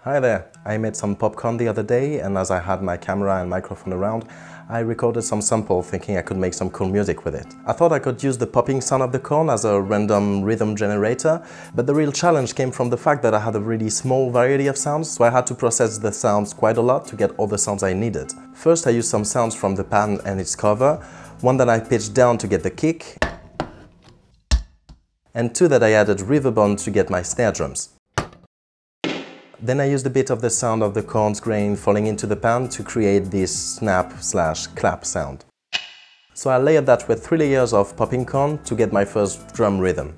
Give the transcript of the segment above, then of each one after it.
Hi there! I made some popcorn the other day, and as I had my camera and microphone around, I recorded some sample thinking I could make some cool music with it. I thought I could use the popping sound of the corn as a random rhythm generator, but the real challenge came from the fact that I had a really small variety of sounds, so I had to process the sounds quite a lot to get all the sounds I needed. First I used some sounds from the pan and its cover, one that I pitched down to get the kick, and two that I added reverb on to get my snare drums. Then I used a bit of the sound of the corn's grain falling into the pan to create this snap/clap sound. So I layered that with 3 layers of popping corn to get my first drum rhythm.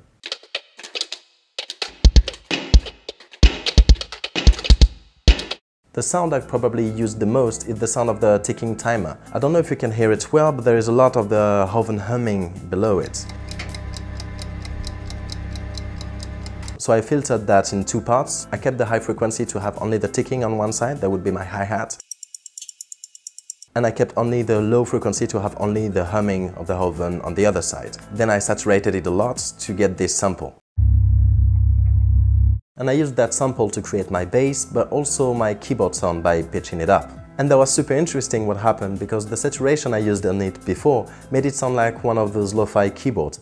The sound I've probably used the most is the sound of the ticking timer. I don't know if you can hear it well, but there is a lot of the oven humming below it. So I filtered that in 2 parts. I kept the high frequency to have only the ticking on one side, that would be my hi-hat. And I kept only the low frequency to have only the humming of the oven on the other side. Then I saturated it a lot to get this sample. And I used that sample to create my bass, but also my keyboard sound by pitching it up. And that was super interesting what happened, because the saturation I used on it before made it sound like one of those lo-fi keyboards.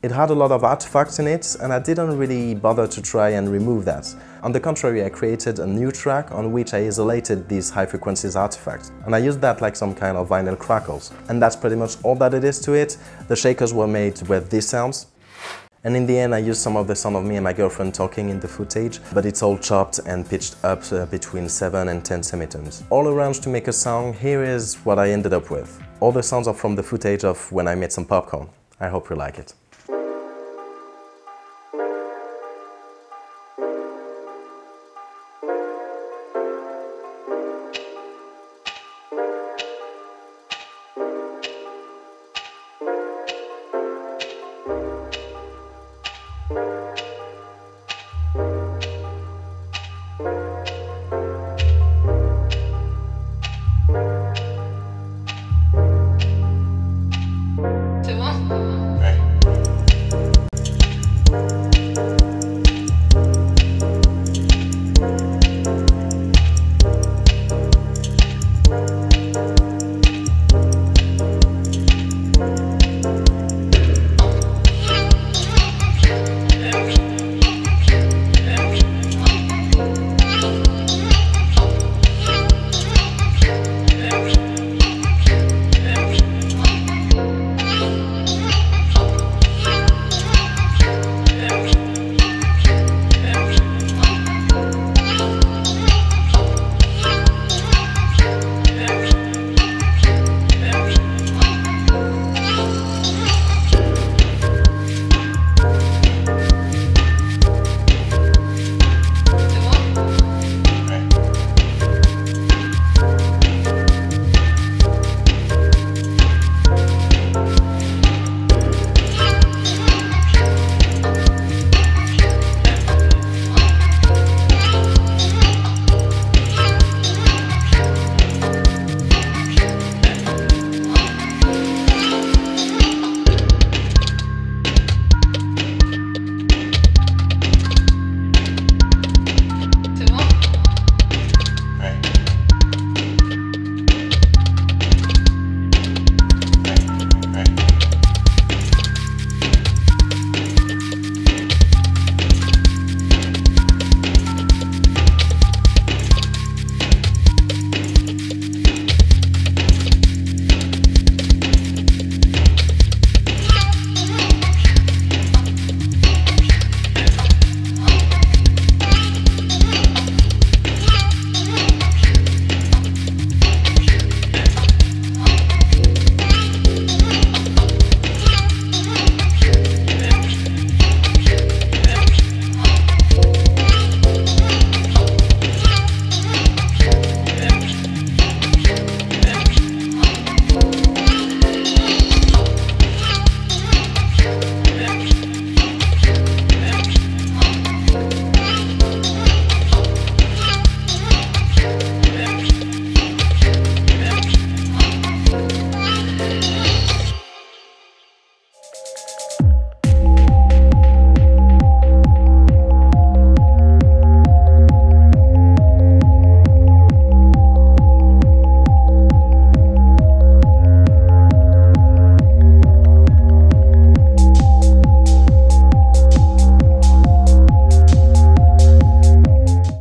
It had a lot of artifacts in it, and I didn't really bother to try and remove that. On the contrary, I created a new track on which I isolated these high frequencies artifacts. And I used that like some kind of vinyl crackles. And that's pretty much all that it is to it. The shakers were made with these sounds. And in the end, I used some of the sound of me and my girlfriend talking in the footage, but it's all chopped and pitched up between 7 and 10 semitones. All arranged to make a song. Here is what I ended up with. All the sounds are from the footage of when I made some popcorn. I hope you like it.